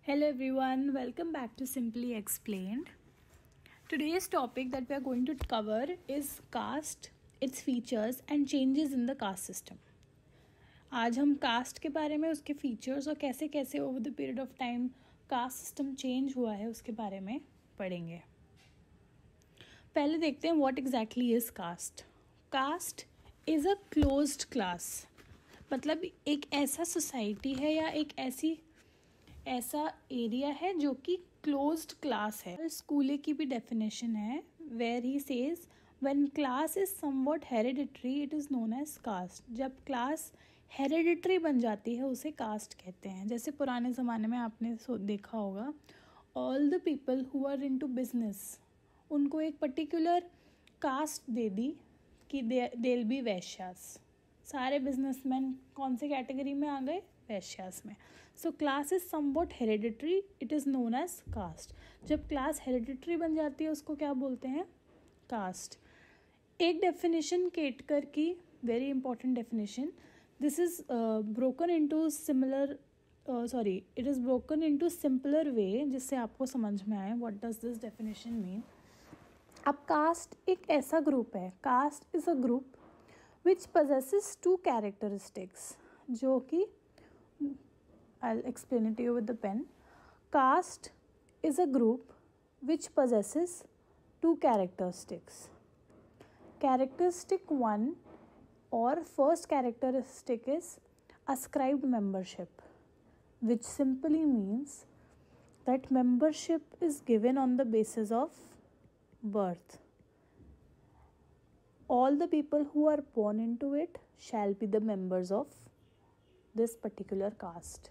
Hello everyone, welcome back to Simply Explained. Today's topic that we are going to cover is caste, its features and changes in the caste system. आज हम cast के बारे में, उसके features और कैसे कैसे over the period of time caste system change हुआ है उसके बारे में पढ़ेंगे. पहले देखते हैं what exactly is caste. Caste is a closed class, मतलब एक ऐसा सोसाइटी है या एक ऐसा एरिया है जो कि क्लोज्ड क्लास है. स्कूले की भी डेफिनेशन है where he says when class is somewhat hereditary it is known as caste. जब क्लास हेरिडिटरी बन जाती है उसे कास्ट कहते हैं. जैसे पुराने ज़माने में आपने देखा होगा, all the people who are into business, उनको एक पर्टिकुलर कास्ट दे दी कि दे विल बी वैश्यास. सारे बिजनेसमैन कौन से कैटेगरी में आ गए? वैश्यास में. So class is somewhat hereditary, it is known as caste. जब क्लास हेरिडिटरी बन जाती है उसको क्या बोलते हैं? कास्ट. एक डेफिनेशन केटकर की, very important definition. This is broken into it is broken into simpler way जिससे आपको समझ में आए what does this definition mean. अब कास्ट एक ऐसा ग्रुप है, caste is a group which possesses two characteristics, जो कि I'll explain it to you with the pen. Caste is a group which possesses two characteristics. Characteristic 1 or first characteristic is ascribed membership, which simply means that membership is given on the basis of birth. All the people who are born into it shall be the members of this particular caste.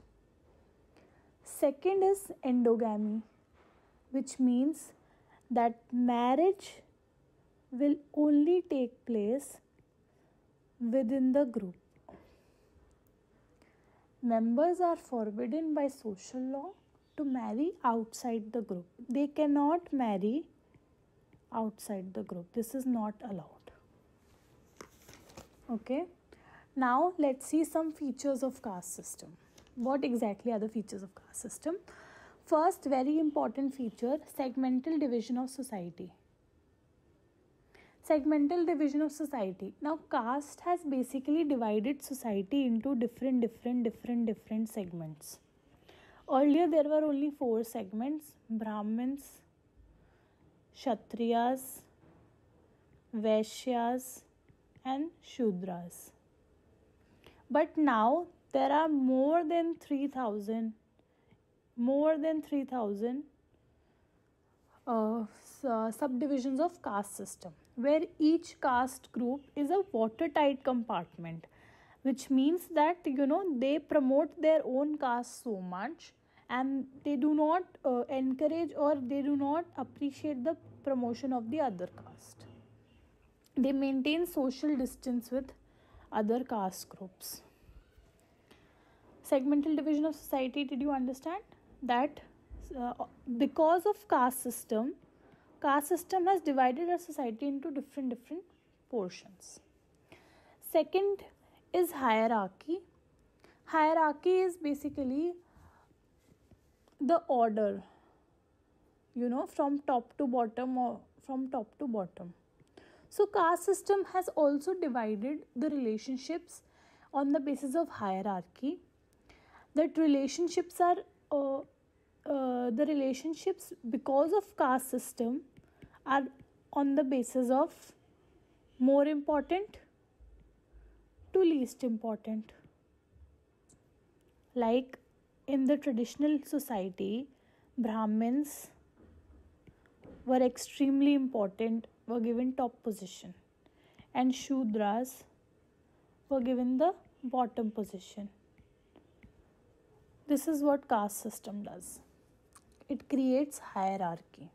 Second is endogamy, which means that marriage will only take place within the group. Members are forbidden by social law to marry outside the group. They cannot marry outside the group. This is not allowed. Okay. Now let's see some features of caste system. What exactly are the features of caste system? First, very important feature, segmental division of society. Segmental division of society. Now caste has basically divided society into different segments. Earlier there were only 4 segments: Brahmins, Kshatriyas, Vaishyas and Shudras. But now there are more than 3,000 subdivisions of caste system, where each caste group is a watertight compartment, which means that they promote their own caste so much and they do not encourage or they do not appreciate the promotion of the other caste. They maintain social distance with other caste groups. Segmental division of society, did you understand that because of caste system has divided our society into different portions. Second is hierarchy. Hierarchy is basically the order, from top to bottom or from top to bottom. So caste system has also divided the relationships on the basis of hierarchy. That relationships are the relationships because of caste system are on the basis of more important to least important. Like in the traditional society, Brahmins were extremely important, were given top position, and Shudras were given the bottom position. This is what caste system does. It creates hierarchy.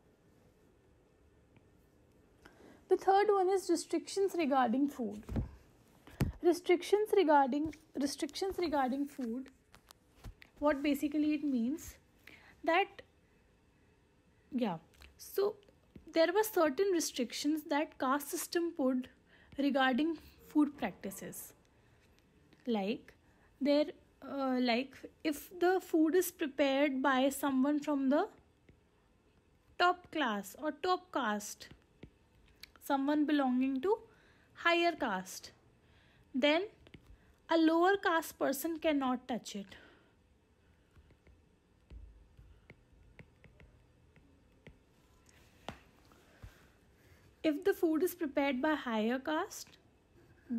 The third one is restrictions regarding food. Restrictions regarding food, what basically it means that, so there were certain restrictions that caste system put regarding food practices. Like there like if the food is prepared by someone from the top class or top caste, someone belonging to higher caste, then a lower caste person cannot touch it. If the food is prepared by higher caste,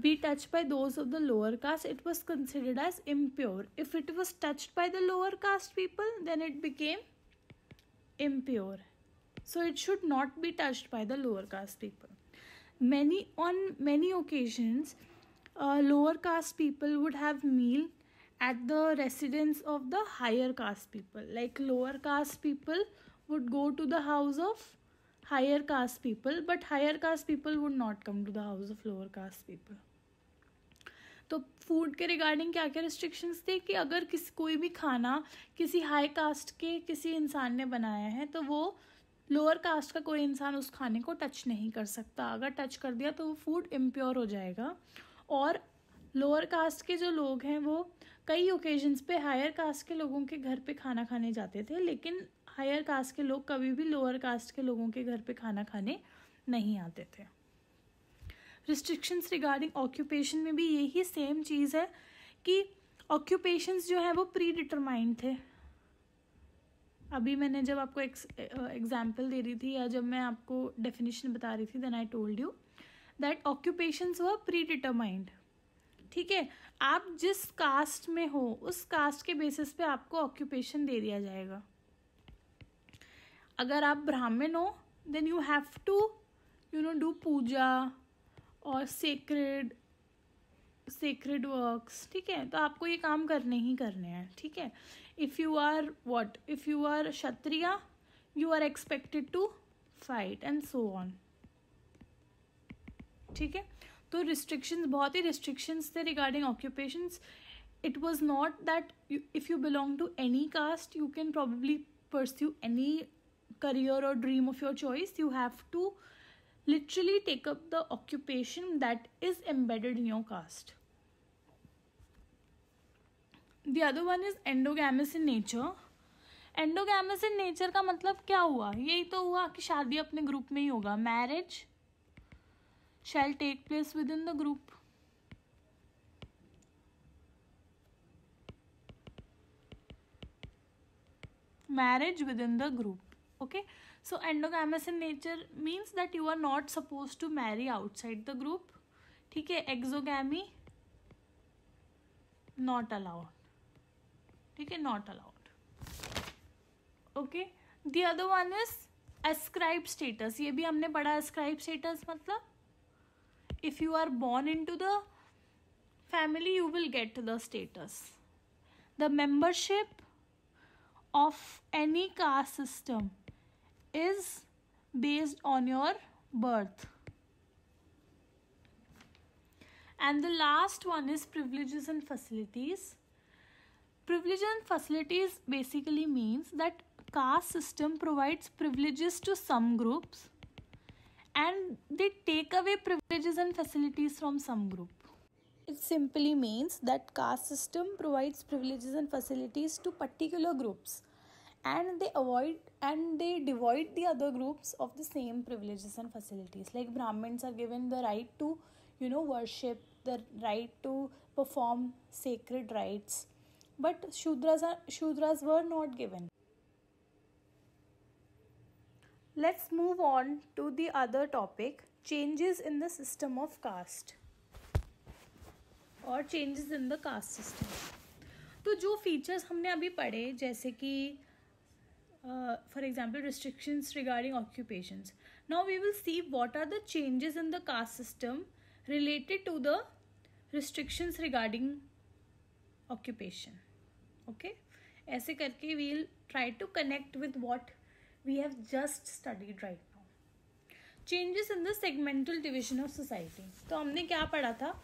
be touched by those of the lower caste, it was considered as impure. If it was touched by the lower caste people, then it became impure. So it should not be touched by the lower caste people. On many occasions, lower caste people would have meal at the residence of the higher caste people. Like lower caste people would go to the house of higher caste people, but higher caste people would not come to the house of lower caste people. तो food के regarding क्या क्या restrictions थे कि अगर कोई भी खाना किसी हाई कास्ट के किसी इंसान ने बनाया है तो वो लोअर कास्ट का कोई इंसान उस खाने को टच नहीं कर सकता. अगर टच कर दिया तो वो फूड इम्प्योर हो जाएगा. और लोअर कास्ट के जो लोग हैं वो कई ओकेजन्स पे हायर कास्ट के लोगों के घर पे खाना खाने जाते थे, लेकिन हायर कास्ट के लोग कभी भी लोअर कास्ट के लोगों के घर पे खाना खाने नहीं आते थे. रिस्ट्रिक्शंस रिगार्डिंग ऑक्यूपेशन में भी यही सेम चीज़ है कि ऑक्यूपेशंस जो है वो प्री डिटरमाइंड थे. अभी मैंने जब आपको एग्जाम्पल दे रही थी या जब मैं आपको डेफिनेशन बता रही थी, then I told you that occupations were predetermined. ठीक है, आप जिस कास्ट में हो उस कास्ट के बेसिस पे आपको ऑक्यूपेशन दे दिया जाएगा. अगर आप ब्राह्मण हो then you have to do puja और सेक्रेड वर्क्स. ठीक है, तो आपको ये काम करने ही करने हैं. ठीक है, if you are Kshatriya you are expected to fight and so on. ठीक है, तो रिस्ट्रिक्शंस, बहुत ही रिस्ट्रिक्शंस थे regarding occupations. It was not that if you belong to any caste you can probably pursue any career or dream of your choice. You have to literally take up the occupation that is embedded in your caste. The other one is endogamous in nature. Endogamous in nature का मतलब क्या हुआ? यही तो हुआ कि शादी अपने ग्रुप में ही होगा. Marriage shall take place within the group. Marriage within the group. Okay, so endogamous in nature means that you are not supposed to marry outside the group. ठीक है, exogamy not allowed. ठीक है, not allowed. Okay, the other one is ascribed status. ये भी हमने पढ़ा. ascribed status मतलब if you are born into the family you will get the status. The membership of any caste system is based on your birth. And the last one is privileges and facilities. Privileges and facilities basically means that caste system provides privileges to some groups and they take away privileges and facilities from some group. It simply means that caste system provides privileges and facilities to particular groups and they devoid the other groups of the same privileges and facilities. Like Brahmins are given the right to worship, the right to perform sacred rites, but Shudras were not given. Let's move on to the other topic, changes in the system of caste और changes in the caste system. तो जो features हमने अभी पढ़े, जैसे कि for example restrictions regarding occupations. Now we will see what are the changes in the caste system related to the restrictions regarding occupation. Okay, ऐसे करके we will try to connect with what we have just studied right now. Changes in the segmental division of society. तो हमने क्या पढ़ा था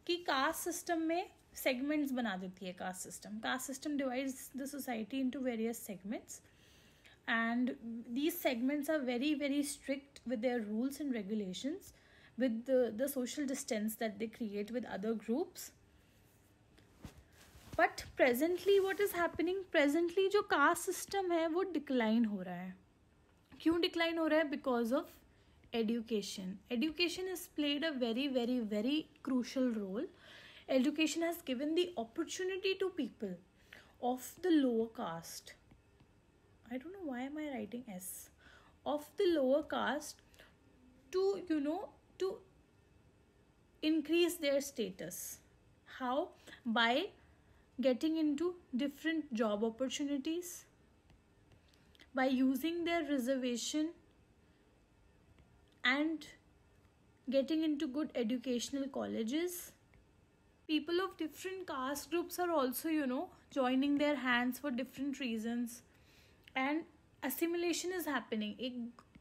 कि caste system में segments बना देती है caste system. Caste system divides the society into various segments and these segments are very very strict with their rules and regulations, with the social distance that they create with other groups. But presently what is happening, presently जो caste system है वो decline हो रहा है. क्यों decline हो रहा है? Because of education. Education has played a very, very, very crucial role. Education has given the opportunity to people of the lower caste. I don't know why am I writing S. Of the lower caste to, to increase their status. How? By getting into different job opportunities, by using their reservation and getting into good educational colleges. People of different caste groups are also, joining their hands for different reasons, and assimilation is happening. A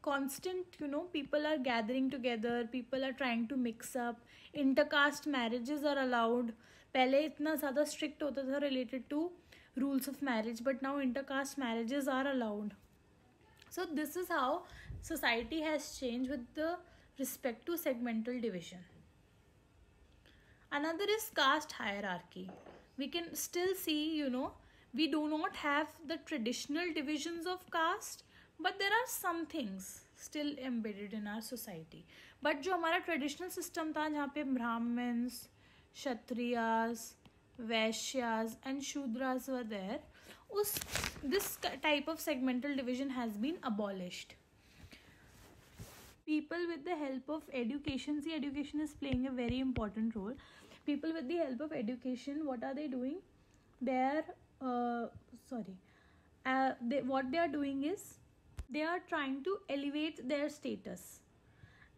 constant, people are gathering together, people are trying to mix up. Intercaste marriages are allowed. पहले इतना ज़्यादा strict होता था related to rules of marriage, but now intercaste marriages are allowed. So this is how society has changed with the respect to segmental division. Another is caste hierarchy. We can still see, we do not have the traditional divisions of caste, but there are some things still embedded in our society. But जो हमारा traditional system था जहाँ पे Brahmins, Kshatriyas, Vaishyas and Shudras were there, this type of segmental division has been abolished. People with the help of education, see, education is playing a very important role. People with the help of education, what are they doing? What they are doing is they are trying to elevate their status.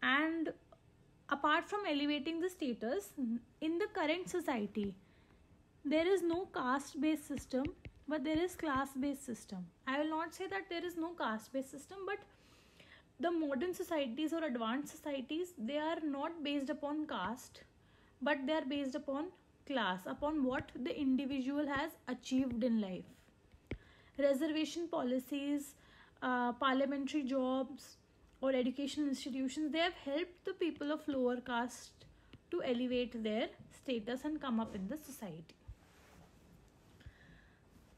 And apart from elevating the status, in the current society, there is no caste-based system, but there is class-based system. I will not say that there is no caste-based system, but the modern societies or advanced societies, they are not based upon caste, but they are based upon class, upon what the individual has achieved in life. Reservation policies, parliamentary jobs, or educational institutions, they have helped the people of lower caste to elevate their status and come up in the society.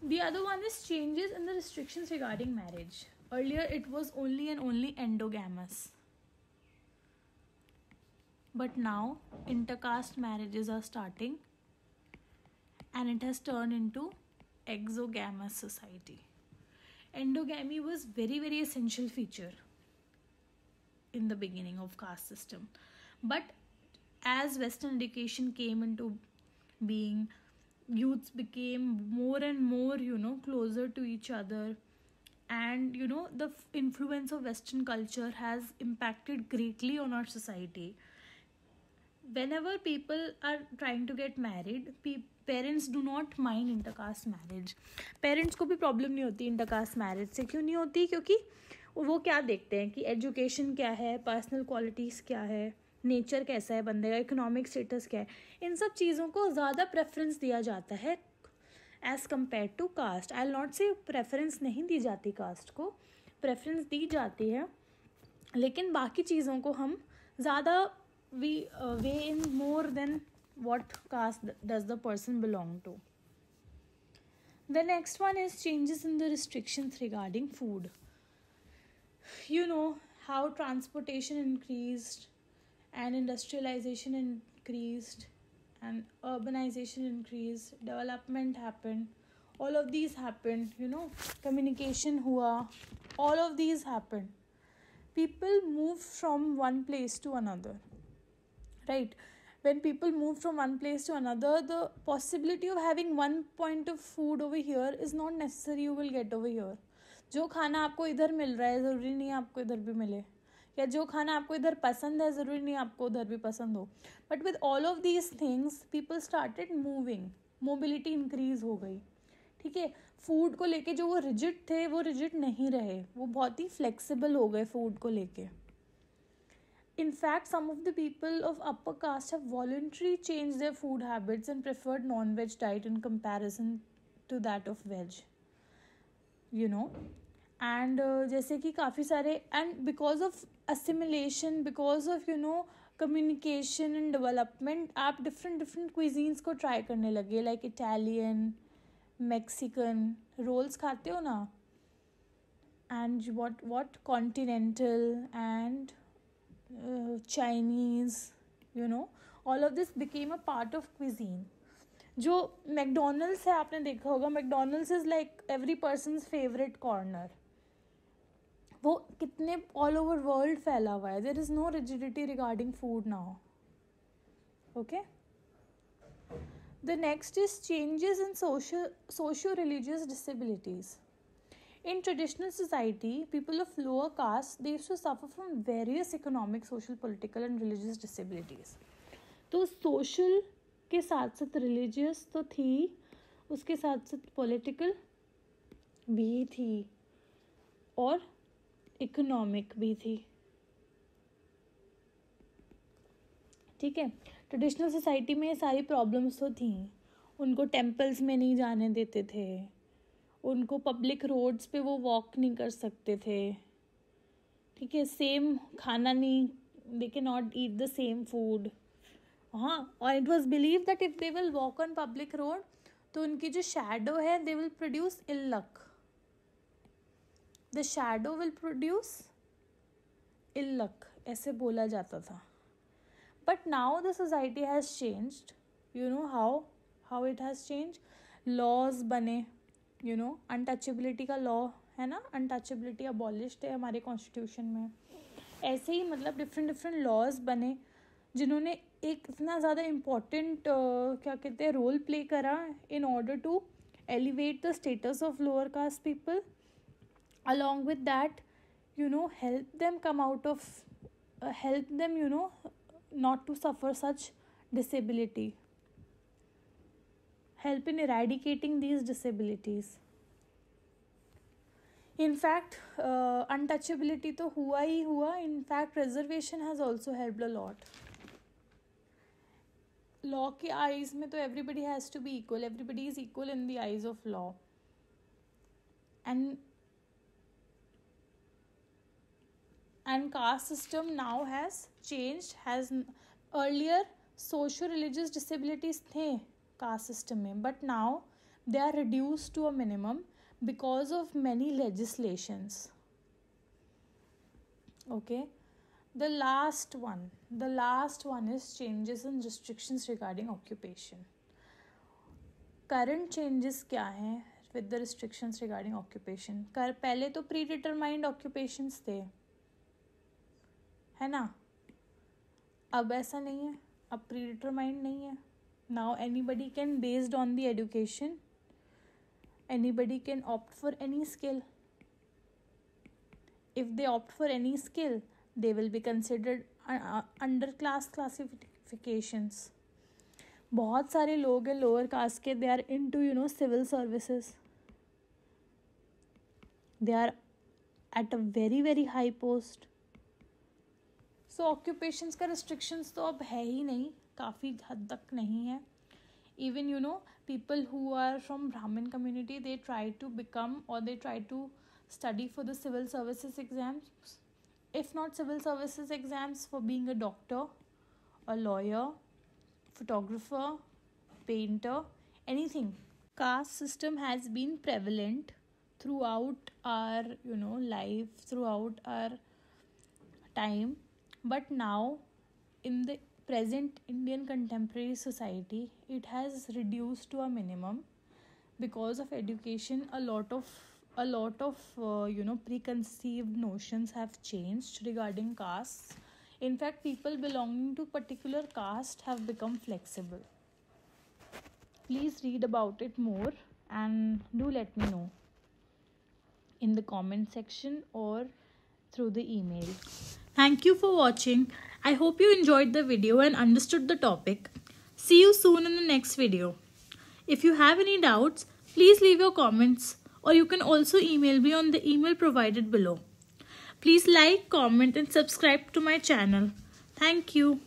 The other one is changes in the restrictions regarding marriage. Earlier, it was only and only endogamous. But now, intercaste marriages are starting, and it has turned into exogamous society. Endogamy was very, very essential feature in the beginning of caste system. But as Western education came into being, youths became more and more, closer to each other. And, the influence of Western culture has impacted greatly on our society. Whenever people are trying to get married, parents do not mind intercaste marriage. Parents को भी problem नहीं होती intercaste marriage से. क्यों नहीं होती? क्योंकि वो क्या देखते हैं कि एजुकेशन क्या है, पर्सनल क्वालिटीज़ क्या है, नेचर कैसा है बंदे का, इकोनॉमिक स्टेटस क्या है, इन सब चीज़ों को ज़्यादा प्रेफरेंस दिया जाता है as compare to caste. I will not say preference नहीं दी जाती कास्ट को, प्रेफरेंस दी जाती है, लेकिन बाकी चीज़ों को हम ज़्यादा we weigh in more than what caste does the person belong to. The next one is changes in the restrictions regarding food. You know how transportation increased and industrialization increased and urbanization increased, development happened, all of these happened, communication hua, all of these happened. People move from one place to another. Right, when people move from one place to another, the possibility of having one point of food over here is not necessary you will get over here. जो खाना आपको इधर मिल रहा है ज़रूरी नहीं आपको इधर भी मिले, या जो खाना आपको इधर पसंद है ज़रूरी नहीं आपको उधर भी पसंद हो. But with all of these things people started moving, mobility increase हो गई. ठीक है, फूड को लेके जो वो रिजिड थे वो रिजिड नहीं रहे, वो बहुत ही फ्लेक्सिबल हो गए फूड को लेके. In fact, some of the people of upper caste have voluntarily changed their food habits and preferred non-veg diet in comparison to that of veg. And जैसे कि काफ़ी सारे, and because of assimilation, because of communication and development आप different cuisines को try करने लगे, like Italian, Mexican roles खाते हो ना, and what continental and Chinese, all of this became a part of cuisine. जो मैकडोनल्ड्स है, आपने देखा होगा, McDonald's is like every persons favourite corner. वो कितने ऑल ओवर वर्ल्ड फैला हुआ है. There is no rigidity regarding food now. Okay, the next is changes in socio religious disabilities. In traditional society, people of lower caste, they used to suffer from various economic, social, political and religious disabilities. तो social के साथ साथ religious तो थी, उसके साथ साथ political भी थी और economic भी थी. ठीक है, ट्रेडिशनल सोसाइटी में सारी प्रॉब्लम्स तो थी. उनको टेम्पल्स में नहीं जाने देते थे, उनको पब्लिक रोड्स पे वो वॉक नहीं कर सकते थे. ठीक है, सेम खाना नहीं, they cannot eat the same food. हाँ, और it was believe that if they will walk on public road तो उनकी जो शैडो है they will produce ill luck. The shadow will produce ill luck, ऐसे बोला जाता था. But now the society has changed. You know how it has change. Laws बने, untouchability का लॉ है ना, अनटचेबिलिटी अबॉलिश्ड है हमारे कॉन्स्टिट्यूशन में. ऐसे ही मतलब डिफरेंट लॉज बने जिन्होंने एक इतना ज़्यादा इम्पॉर्टेंट क्या कहते हैं रोल प्ले करा in order to elevate the status of lower caste people. Along with that help them come out of help them not to suffer such disability, help in eradicating these disabilities. In fact, untouchability तो हुआ ही हुआ. In fact, reservation has also helped a lot. Law के eyes में तो everybody has to be equal. Everybody is equal in the eyes of law. And caste system now has changed. Has earlier socio-religious disabilities थे caste system में, but now they are reduced to a minimum because of many legislations. Okay, the last one is changes in restrictions regarding occupation. Current changes क्या हैं with the restrictions regarding occupation? पहले तो predetermined occupations थे, है ना. अब ऐसा नहीं है, अब प्रीडिटरमाइंड नहीं है. Now anybody can, based on the education, anybody can opt for any skill. If they opt for any skill they will be considered under class classifications. बहुत सारे लोग हैं लोअर कास्ट के, they are into civil services, they are at a very high post. So occupations का restrictions तो अब है ही नहीं, काफ़ी हद तक नहीं है. Even people who are from Brahmin community, they try to become or they try to study for the civil services exams, if not civil services exams, for being a doctor, a lawyer, photographer, painter, anything. Caste system has been prevalent throughout our life, throughout our time. But now, in the present Indian contemporary society, it has reduced to a minimum because of education. A lot of preconceived notions have changed regarding castes. In fact, people belonging to particular caste have become flexible. Please read about it more and do let me know in the comment section or through the email. Thank you for watching. I hope you enjoyed the video and understood the topic. See you soon in the next video. If you have any doubts, please leave your comments, or you can also email me on the email provided below. Please like, comment and subscribe to my channel. Thank you.